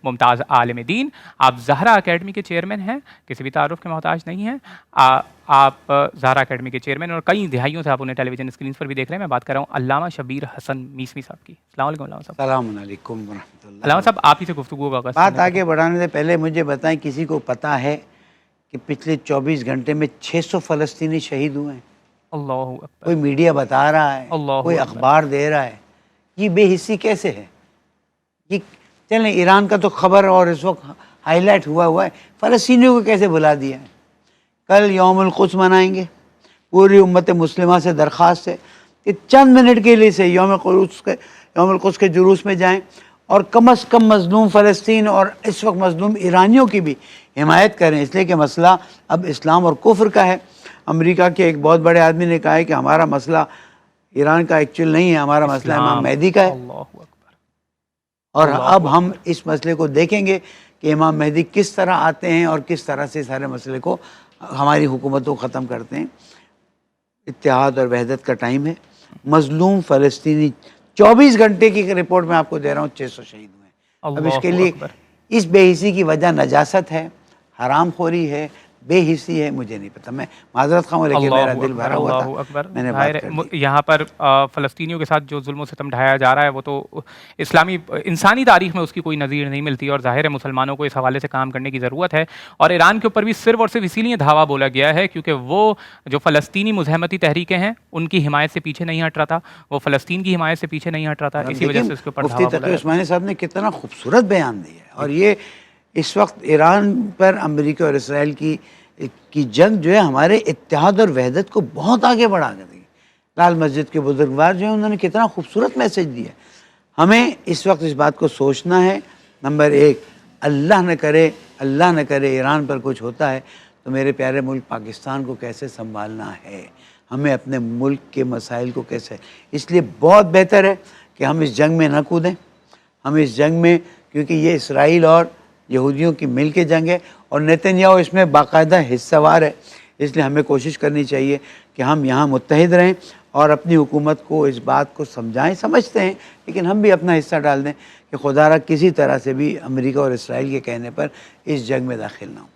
मुमताज़ आलिम दीन, आप ज़हरा अकेडमी के चेयरमैन हैं, किसी भी तारुफ के मोहताज नहीं हैं। आप ज़हरा अकेडमी के चेयरमैन और कई दिहाइयों से आप उन्हें टेलीविजन स्क्रीन पर भी देख रहे हैं। मैं बात कर रहा हूँ अल्लामा शबीर हसन मीसवी साहब की। अस्सलाम वालेकुम अल्लामा साहब। अस्सलाम वालेकुम वरहमतुल्लाह। अल्लामा साहब, आप ही से गुफ्तगू का बात आगे बढ़ाने से पहले मुझे बताएं, किसी को पता है कि पिछले 24 घंटे में 600 फ़लस्तीनी शहीद हुए हैं? अल्लाहु अकबर। कोई मीडिया बता रहा है, कोई अखबार दे रहा है, ये बेहिस्सी कैसे है? ये चलें, ईरान का तो खबर और इस वक्त हाईलाइट हुआ है, फ़लस्तीनियों को कैसे भुला दिया है? कल यौमुल क़ुद्स मनाएंगे, पूरी उम्मत मुस्लिमा से दरख्वास्त है कि चंद मिनट के लिए से यौमुल क़ुद्स के जुलूस में जाएं और कम अज़ कम मज़लूम फ़लस्तीन और इस वक्त मज़लूम ईरानियों की भी हिमायत करें, इसलिए कि मसला अब इस्लाम और कुफ्र का है। अमेरिका के एक बहुत बड़े आदमी ने कहा है कि हमारा मसला ईरान का एक्चुअल नहीं है, हमारा मसला इमाम मेहदी का है। और अब हम इस मसले को देखेंगे कि इमाम मेहदी किस तरह आते हैं और किस तरह से सारे मसले को, हमारी हुकूमतों को ख़त्म करते हैं। इत्तेहाद और वहदत का टाइम है। मज़लूम फ़लस्तीनी 24 घंटे की रिपोर्ट मैं आपको दे रहा हूँ, 600 शहीद हुए हैं। अब इसके लिए इस बेहिसी की वजह नजासत है, हरामखोरी है, बेहिसी है, मुझे नहीं पता। मैं माजरत खाऊँ, लेकिन मेरा दिल भरा हुआ था, मैंने बात कर दी। यहाँ पर फ़लस्तीनियों के साथ जो जुल्म सितम ढाया जा रहा है वो तो इस्लामी इंसानी तारीख़ में उसकी कोई नज़ीर नहीं मिलती, और ज़ाहिर है मुसलमानों को इस हवाले से काम करने की ज़रूरत है। और ईरान के ऊपर भी सिर्फ और सिर्फ इसीलिए धावा बोला गया है क्योंकि वो जो फ़लस्तीनी मुज़ाहमती तहरीकें हैं उनकी हिमायत से पीछे नहीं हट रहा था, वो फ़लस्तीन की हिमायत से पीछे नहीं हट रहा था, इसी वजह से उसके ऊपर मुफ्ती तकी उस्मानी साहब ने कितना खूबसूरत बयान दिया है। और ये इस वक्त ईरान पर अमेरिका और इसराइल की जंग जो है हमारे इत्तेहाद और वहदत को बहुत आगे बढ़ा देगी। लाल मस्जिद के बुजुर्गवार जो है उन्होंने कितना खूबसूरत मैसेज दिया। हमें इस वक्त इस बात को सोचना है, नंबर एक, अल्लाह न करे ईरान पर कुछ होता है तो मेरे प्यारे मुल्क पाकिस्तान को कैसे संभालना है, हमें अपने मुल्क के मसाइल को कैसे। इसलिए बहुत बेहतर है कि हम इस जंग में न कूदें। हम इस जंग में, क्योंकि ये इसराइल और यहूदियों की मिल के जंग है और नेतन्याहू इसमें बाकायदा हिस्सेवार है, इसलिए हमें कोशिश करनी चाहिए कि हम यहाँ मुत्तहिद रहें और अपनी हुकूमत को इस बात को समझाएं। समझते हैं, लेकिन हम भी अपना हिस्सा डाल दें कि खुदा किसी तरह से भी अमेरिका और इसराइल के कहने पर इस जंग में दाखिल ना हो।